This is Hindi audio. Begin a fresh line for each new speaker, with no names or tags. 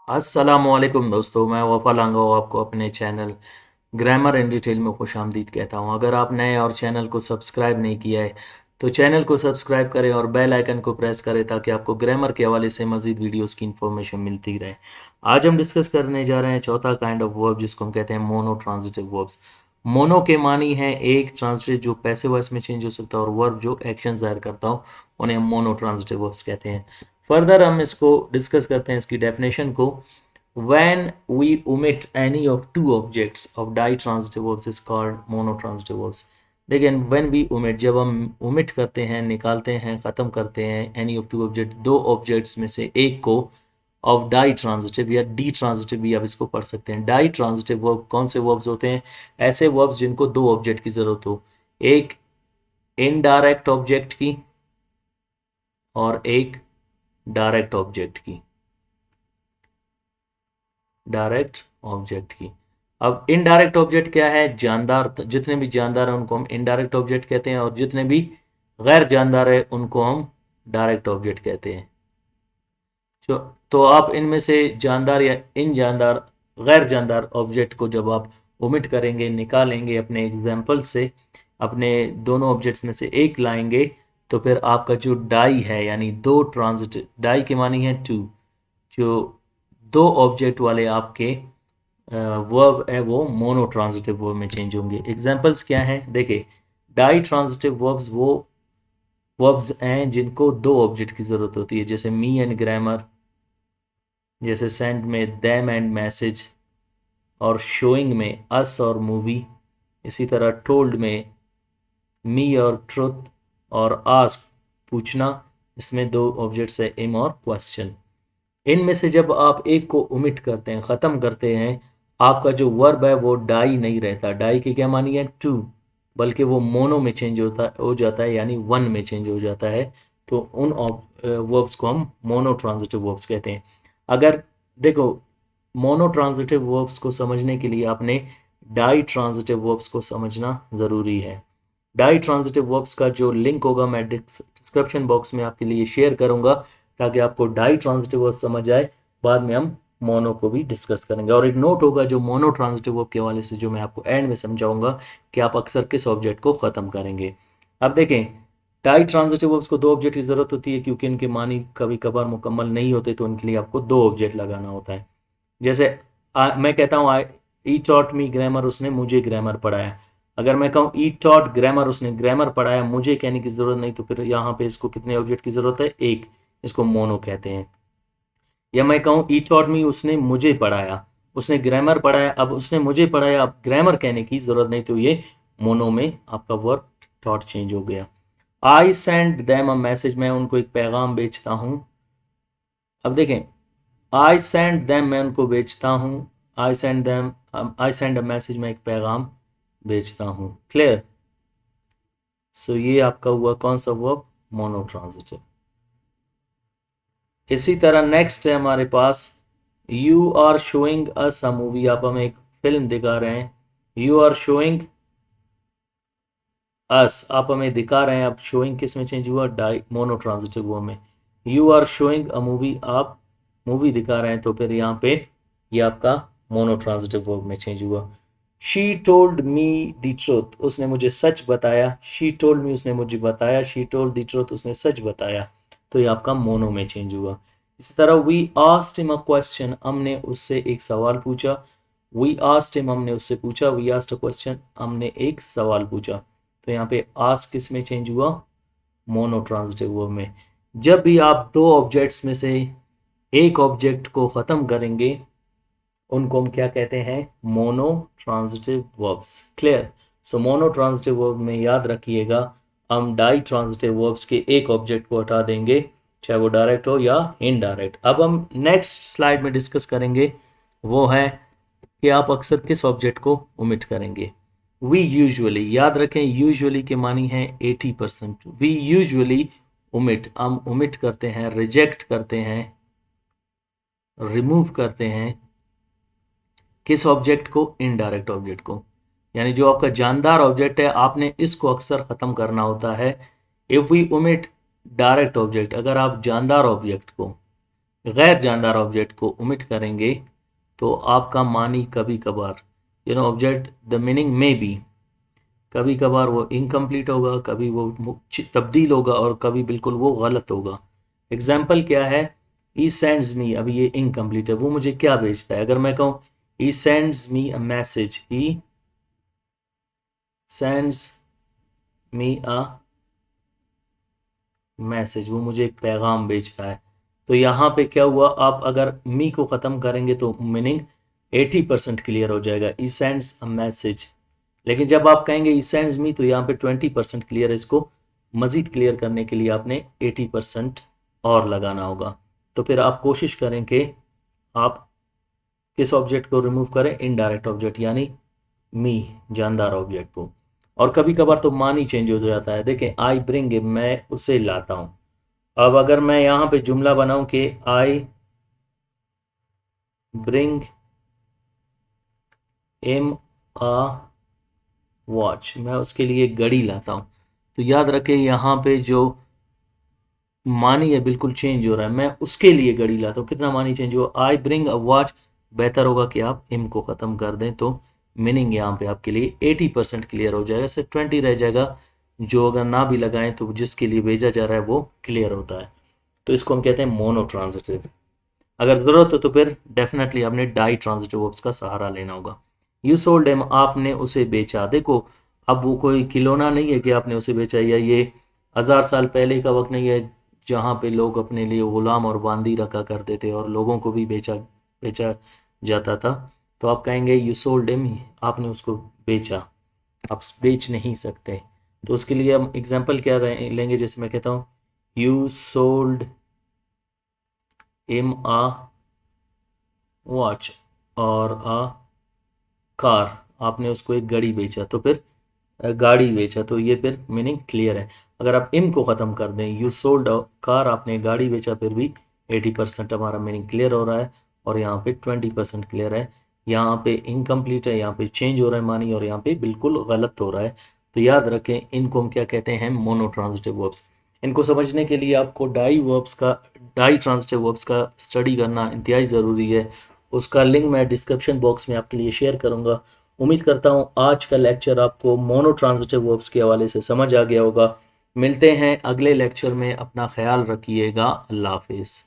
अस्सलामुअलैकुम दोस्तों, मैं वफ़ा लांगा आपको अपने चैनल ग्रामर इन डिटेल में खुशामदीद कहता हूँ। अगर आप नए और चैनल को सब्सक्राइब नहीं किया है तो चैनल को सब्सक्राइब करें और बेल आइकन को प्रेस करें ताकि आपको ग्रामर के हवाले से मज़ीद वीडियोस की इन्फॉर्मेशन मिलती रहे। आज हम डिस्कस करने जा रहे हैं चौथा काइंड ऑफ वर्ब जिसको हम कहते हैं मोनो ट्रांजिटिव वर्ब्स। मोनो के मानी है एक, ट्रांजिटिव जो पैसिव वॉइस में चेंज हो सकता है, और वर्ब जो एक्शन जाहिर करता हो उन्हें हम मोनो ट्रांजिटिव वर्ब्स कहते हैं। फर्दर हम इसको डिस्कस करते हैं इसकी डेफिनेशन को। When we omit any of two objects of ditransitive verbs is called monotransitive verbs. देखिए, when we omit, जब हम omit करते हैं, निकालते हैं, ख़त्म करते हैं any of two object, दो objects में से एक को, of ditransitive या detransitive भी आप इसको पढ़ सकते हैं। ditransitive verb कौन से verbs होते हैं? ऐसे verbs जिनको दो object की ज़रूरत हो, एक indirect object की और एक डायरेक्ट ऑब्जेक्ट की। डायरेक्ट ऑब्जेक्ट की। अब इनडायरेक्ट ऑब्जेक्ट क्या है? जानदार, जितने भी जानदार हैं उनको हम इनडायरेक्ट ऑब्जेक्ट कहते हैं और जितने भी गैर जानदार है उनको हम डायरेक्ट ऑब्जेक्ट कहते हैं। जो तो आप इनमें से जानदार या इन जानदार, गैर जानदार ऑब्जेक्ट को जब आप ओमिट करेंगे, निकालेंगे अपने एग्जाम्पल से, अपने दोनों ऑब्जेक्ट्स में से एक लाएंगे, तो फिर आपका जो डाई है यानी दो ट्रांजिट, डाई के मानी है टू, जो दो ऑब्जेक्ट वाले आपके वर्ब है वो मोनो ट्रांजिटिव वर्ब में चेंज होंगे। एग्जांपल्स क्या हैं? देखिए, डाई ट्रांजिटिव वर्ब्स वो वर्ब्स हैं जिनको दो ऑब्जेक्ट की ज़रूरत होती है, जैसे मी एंड ग्रामर, जैसे सेंड में देम एंड मैसेज, और शोइंग में अस और मूवी। इसी तरह टोल्ड में मी और ट्रुथ, और आस्क पूछना, इसमें दो ऑब्जेक्ट्स है एम और क्वेश्चन। इनमें से जब आप एक को ओमिट करते हैं, ख़त्म करते हैं, आपका जो वर्ब है वो डाई नहीं रहता। डाई की क्या मानी है? टू, बल्कि वो मोनो में चेंज हो जाता है यानी वन में चेंज हो जाता है। तो उन वर्ब्स को हम मोनो ट्रांजिटिव वर्ब्स कहते हैं। अगर देखो, मोनो ट्रांजिटिव वर्ब्स को समझने के लिए आपने डाई ट्रांजिटिव वर्ब्स को समझना ज़रूरी है। डाई ट्रांजिटिव वर्ब्स का जो लिंक होगा मैं डिस्क्रिप्शन बॉक्स में आपके लिए शेयर करूंगा ताकि आपको डाई ट्रांजिटिव वर्ब समझ आए। बाद में हम मोनो को भी डिस्कस करेंगे, और एक नोट होगा जो मोनो ट्रांजिटिव वर्ब के हवाले से जो मैं आपको एंड में समझाऊंगा कि आप अक्सर किस ऑब्जेक्ट को ख़त्म करेंगे। अब देखें, डाई ट्रांजिटिव वर्ब्स को दो ऑब्जेक्ट की ज़रूरत होती है क्योंकि इनके मानी कभी कभार मुकम्मल नहीं होते, तो उनके लिए आपको दो ऑब्जेक्ट लगाना होता है। जैसे मैं कहता हूँ आई ई टॉट मी ग्रामर, उसने मुझे ग्रामर पढ़ाया। अगर मैं कहूँ ई टॉट ग्रामर, उसने ग्रामर पढ़ाया, मुझे कहने की ज़रूरत नहीं, तो फिर यहाँ पे इसको कितने ऑब्जेक्ट की ज़रूरत है? एक। इसको मोनो कहते हैं। या मैं कहूँ ई टॉट मी, उसने मुझे पढ़ाया, उसने ग्रामर पढ़ाया, अब उसने मुझे पढ़ाया, अब ग्रामर कहने की ज़रूरत नहीं, तो ये मोनो में आपका वर्ब टॉट चेंज हो गया। I send them a message, मैं उनको एक पैगाम भेजता हूँ। अब देखें, आई सेंड दैम, मैं उनको भेजता हूँ। I send them, I send a message, मैं एक पैगाम भेजता हूँ। क्लियर? सो ये आपका हुआ कौन सा वर्ब? Mono transitive. इसी तरह नेक्स्ट है हमारे पास, you are showing us a movie, आप हमें एक फिल्म दिखा रहे हैं। यू आर शोइंग अस, आप हमें दिखा रहे हैं। अब शोइंग किस में चेंज हुआ? डाई मोनो ट्रांजिटिव वर्ब में। You are showing a movie, आप मूवी दिखा रहे हैं, तो फिर यहाँ पे ये आपका मोनो ट्रांजिटिव वर्ब में चेंज हुआ। She told me the truth, उसने मुझे सच बताया। शी टोल्ड मी, उसने मुझे बताया। शी टोल्ड द ट्रुथ, उसने सच बताया। तो ये आपका मोनो में चेंज हुआ। इसी तरह we asked him a question, हमने उससे एक सवाल पूछा। वी आस्क्ड हिम, हमने उससे पूछा। वी आस्क्ड अ क्वेश्चन, हमने एक सवाल पूछा। तो यहाँ पे आस्क किस में चेंज हुआ? मोनो ट्रांजिटिव वर्ब में। जब भी आप दो ऑब्जेक्ट्स में से एक ऑब्जेक्ट को ख़त्म करेंगे उनको हम क्या कहते हैं? Mono transitive verbs. क्लियर? सो मोनो ट्रांजिटिव वर्ब में याद रखिएगा, हम डाई ट्रांजिटिव वर्ब्स के एक ऑब्जेक्ट को हटा देंगे, चाहे वो डायरेक्ट हो या इनडायरेक्ट। अब हम नेक्स्ट स्लाइड में डिस्कस करेंगे, वो है कि आप अक्सर किस ऑब्जेक्ट को ओमिट करेंगे। वी यूजुअली, याद रखें यूजुअली के मानी है 80%। वी यूजुअली ओमिट, हम ओमिट करते हैं, रिजेक्ट करते हैं, रिमूव करते हैं किस ऑब्जेक्ट को? इनडायरेक्ट ऑब्जेक्ट को। यानी जो आपका जानदार ऑब्जेक्ट है, आपने इसको अक्सर ख़त्म करना होता है। If we omit direct object, अगर आप जानदार ऑब्जेक्ट को गैर जानदार ऑब्जेक्ट को ओमिट करेंगे तो आपका मानी कभी कभार ऑब्जेक्ट द मीनिंग में बी, कभी कभार वो इनकम्प्लीट होगा, कभी वो तब्दील होगा और कभी बिल्कुल वो गलत होगा। एग्जाम्पल क्या है, ई सेंड्स मी, अभी ये इनकम्प्लीट है, वो मुझे क्या भेजता है? अगर मैं कहूँ he sends me a message, he sends me a message, वो मुझे एक पैगाम भेजता है। तो यहाँ पे क्या हुआ, आप अगर मी को ख़त्म करेंगे तो मीनिंग 80% क्लियर हो जाएगा, ई सेंड्स अ मैसेज। लेकिन जब आप कहेंगे ई सेंड्स मी तो यहाँ पे 20% क्लियर है। इसको मज़ीद क्लियर करने के लिए आपने 80% और लगाना होगा। तो फिर आप कोशिश करें कि आप किस ऑब्जेक्ट को रिमूव करें, इनडायरेक्ट ऑब्जेक्ट यानी मी, जानदार ऑब्जेक्ट को। और कभी कभार तो मान ही चेंज हो जाता है। देखें, आई ब्रिंग, मैं उसे लाता हूं। अब अगर मैं यहां पे जुमला बनाऊं कि I bring am a watch, मैं उसके लिए घड़ी लाता हूं, तो याद रखें यहां पे जो मानी है बिल्कुल चेंज हो रहा है। मैं उसके लिए घड़ी लाता हूँ, कितना मानी चेंज हुआ, आई ब्रिंग अ वॉच। बेहतर होगा कि आप इम को ख़त्म कर दें, तो मीनिंग यहाँ पे आपके लिए 80% क्लियर हो जाएगा, सिर्फ 20 रह जाएगा जो अगर ना भी लगाएं तो जिसके लिए भेजा जा रहा है वो क्लियर होता है। तो इसको हम कहते हैं मोनो ट्रांजिटिव। अगर ज़रूरत हो तो फिर डेफिनेटली आपने डाई ट्रांजिटिव वर्ब्स का सहारा लेना होगा। यू सोल्ड हिम, आपने उसे बेचा। देखो, अब वो कोई खिलौना नहीं है कि आपने उसे बेचा, या ये 1000 साल पहले का वक्त नहीं है जहाँ पे लोग अपने लिए गुलाम और बांदी रखा करते थे और लोगों को भी बेचा बेचा जाता था। तो आप कहेंगे यू सोल्ड हिम, आपने उसको बेचा, आप बेच नहीं सकते। तो उसके लिए हम एग्जाम्पल क्या लेंगे, जैसे मैं कहता हूँ you sold him a watch और अ कार, आपने उसको एक गाड़ी बेचा, तो फिर गाड़ी बेचा, तो ये फिर मीनिंग क्लियर है। अगर आप इम को ख़त्म कर दें, यू सोल्ड अ कार, आपने गाड़ी बेचा, फिर भी 80% हमारा मीनिंग क्लियर हो रहा है और यहाँ पे 20% क्लियर है। यहाँ पे इनकम्प्लीट है, यहाँ पे चेंज हो रहा है मानी, और यहाँ पे बिल्कुल गलत हो रहा है। तो याद रखें, इनको हम क्या कहते हैं, मोनो ट्रांजिटिव वर्ब्स। इनको समझने के लिए आपको डाई ट्रांजिटिव वर्ब्स का स्टडी करना इंतहाई ज़रूरी है। उसका लिंक मैं डिस्क्रिप्शन बॉक्स में आपके लिए शेयर करूँगा। उम्मीद करता हूँ आज का लेक्चर आपको मोनो ट्रांजिटिव वर्ब्स के हवाले से समझ आ गया होगा। मिलते हैं अगले लेक्चर में, अपना ख्याल रखिएगा। अल्लाह हाफिज़।